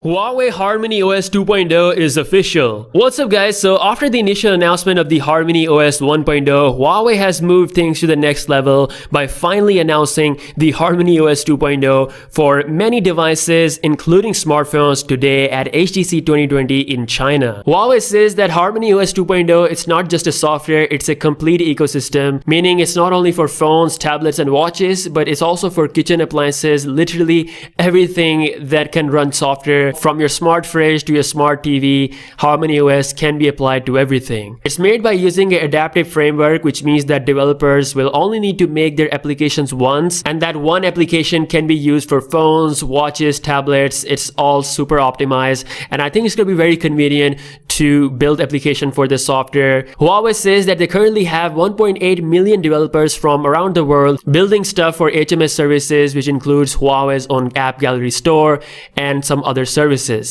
Huawei Harmony OS 2.0 is official. What's up guys? So after the initial announcement of the Harmony OS 1.0, Huawei has moved things to the next level by finally announcing the Harmony OS 2.0 for many devices including smartphones today at HTC 2020 in China. Huawei says that Harmony OS 2.0 it's not just a software, it's a complete ecosystem, meaning it's not only for phones, tablets and watches, but it's also for kitchen appliances, literally everything that can run software. From your smart fridge to your smart TV, Harmony OS can be applied to everything. It's made by using an adaptive framework, which means that developers will only need to make their applications once, and that one application can be used for phones, watches, tablets. It's all super optimized, and I think it's going to be very convenient to build application for this software. Huawei says that they currently have 1.8 million developers from around the world building stuff for HMS services, which includes Huawei's own app gallery store and some other services.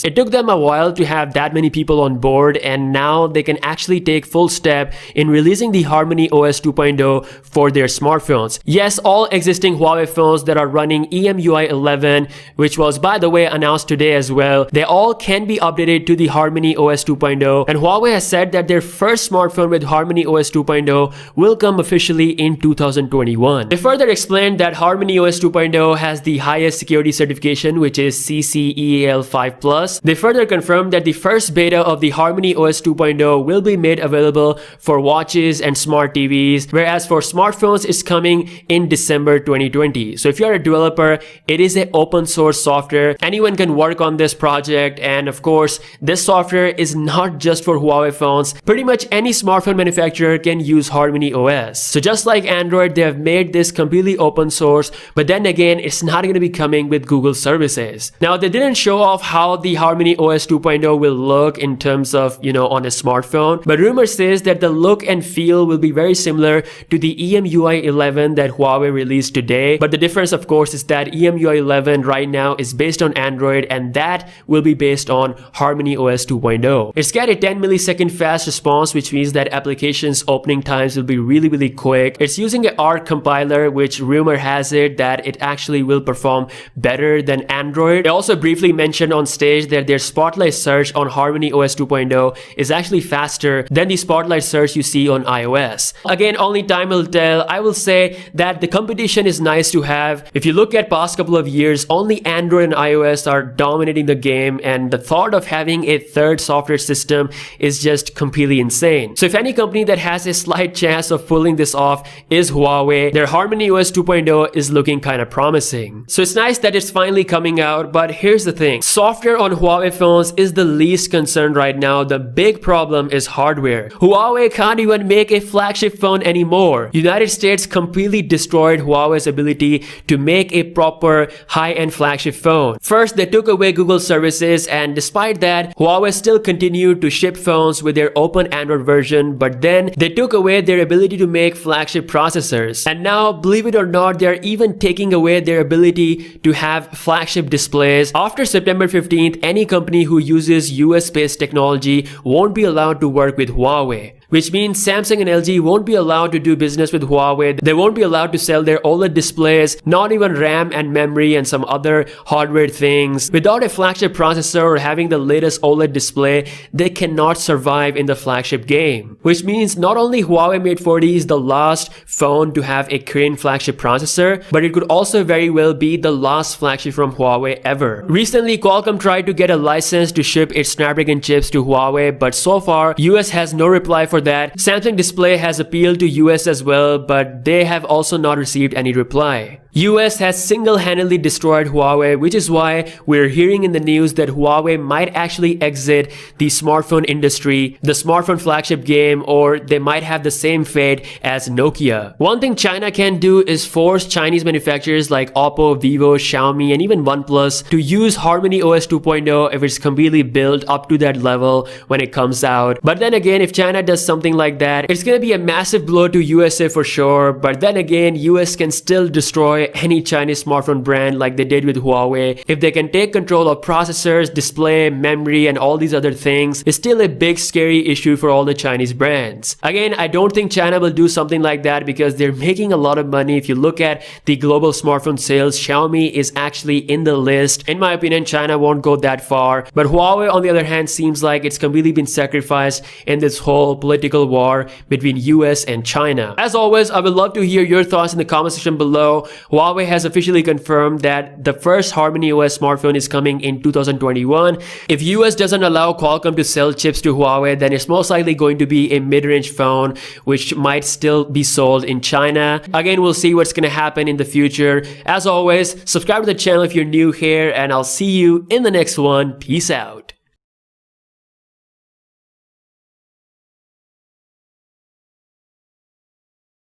It took them a while to have that many people on board, and now they can actually take full step in releasing the Harmony OS 2.0 for their smartphones. Yes, all existing Huawei phones that are running EMUI 11, which was by the way announced today as well, they all can be updated to the Harmony OS 2.0, and Huawei has said that their first smartphone with Harmony OS 2.0 will come officially in 2021. They further explained that Harmony OS 2.0 has the highest security certification, which is CCEAL 5+. They further confirmed that the first beta of the Harmony OS 2.0 will be made available for watches and smart TVs, whereas for smartphones it's coming in December 2020. So if you're a developer, it is an open source software. Anyone can work on this project, and of course, this software is not just for Huawei phones. Pretty much any smartphone manufacturer can use Harmony OS. So just like Android, they have made this completely open source, but then again, it's not going to be coming with Google services. Now, they didn't show off how the Harmony OS 2.0 will look in terms of, on a smartphone, but rumor says that the look and feel will be very similar to the EMUI 11 that Huawei released today. But the difference, of course, is that EMUI 11 right now is based on Android, and that will be based on Harmony OS 2.0. It's got a 10 millisecond fast response, which means that applications opening times will be really quick. It's using an ARC compiler, which rumor has it that it actually will perform better than Android. They also briefly mentioned on stage that their Spotlight search on Harmony OS 2.0 is actually faster than the Spotlight search you see on iOS. Again, only time will tell. I will say that the competition is nice to have. If you look at past couple of years, only Android and iOS are dominating the game, and the thought of having a third software system is just completely insane. So if any company that has a slight chance of pulling this off is Huawei, their Harmony OS 2.0 is looking kind of promising. So it's nice that it's finally coming out, but here's the thing. Software on Huawei phones is the least concern right now. The big problem is hardware. Huawei can't even make a flagship phone anymore. United States completely destroyed Huawei's ability to make a proper high-end flagship phone. First, they took away Google services, and despite that, Huawei still continued to ship phones with their open Android version, but then they took away their ability to make flagship processors. And now, believe it or not, they're even taking away their ability to have flagship displays. After September 15th, any company who uses US-based technology won't be allowed to work with Huawei, which means Samsung and LG won't be allowed to do business with Huawei. They won't be allowed to sell their OLED displays, not even RAM and memory and some other hardware things. Without a flagship processor or having the latest OLED display, they cannot survive in the flagship game. Which means not only Huawei Mate 40 is the last phone to have a Kirin flagship processor, but it could also very well be the last flagship from Huawei ever. Recently, Qualcomm tried to get a license to ship its Snapdragon chips to Huawei, but so far, US has no reply for that. Samsung Display has appealed to US as well, but they have also not received any reply. US has single-handedly destroyed Huawei, which is why we're hearing in the news that Huawei might actually exit the smartphone industry, the smartphone flagship game, or they might have the same fate as Nokia. One thing China can do is force Chinese manufacturers like Oppo, Vivo, Xiaomi, and even OnePlus to use Harmony OS 2.0 if it's completely built up to that level when it comes out. But then again, if China does something like that, it's gonna be a massive blow to USA for sure, but then again, US can still destroy any Chinese smartphone brand like they did with Huawei. If they can take control of processors, display, memory, and all these other things, it's still a big scary issue for all the Chinese brands. Again, I don't think China will do something like that because they're making a lot of money. If you look at the global smartphone sales, Xiaomi is actually in the list. In my opinion, China won't go that far. But Huawei, on the other hand, seems like it's completely been sacrificed in this whole political war between US and China. As always, I would love to hear your thoughts in the comment section below. Huawei has officially confirmed that the first Harmony OS smartphone is coming in 2021. If US doesn't allow Qualcomm to sell chips to Huawei, then it's most likely going to be a mid-range phone which might still be sold in China. Again, we'll see what's gonna happen in the future. As always, subscribe to the channel if you're new here, and I'll see you in the next one. Peace out.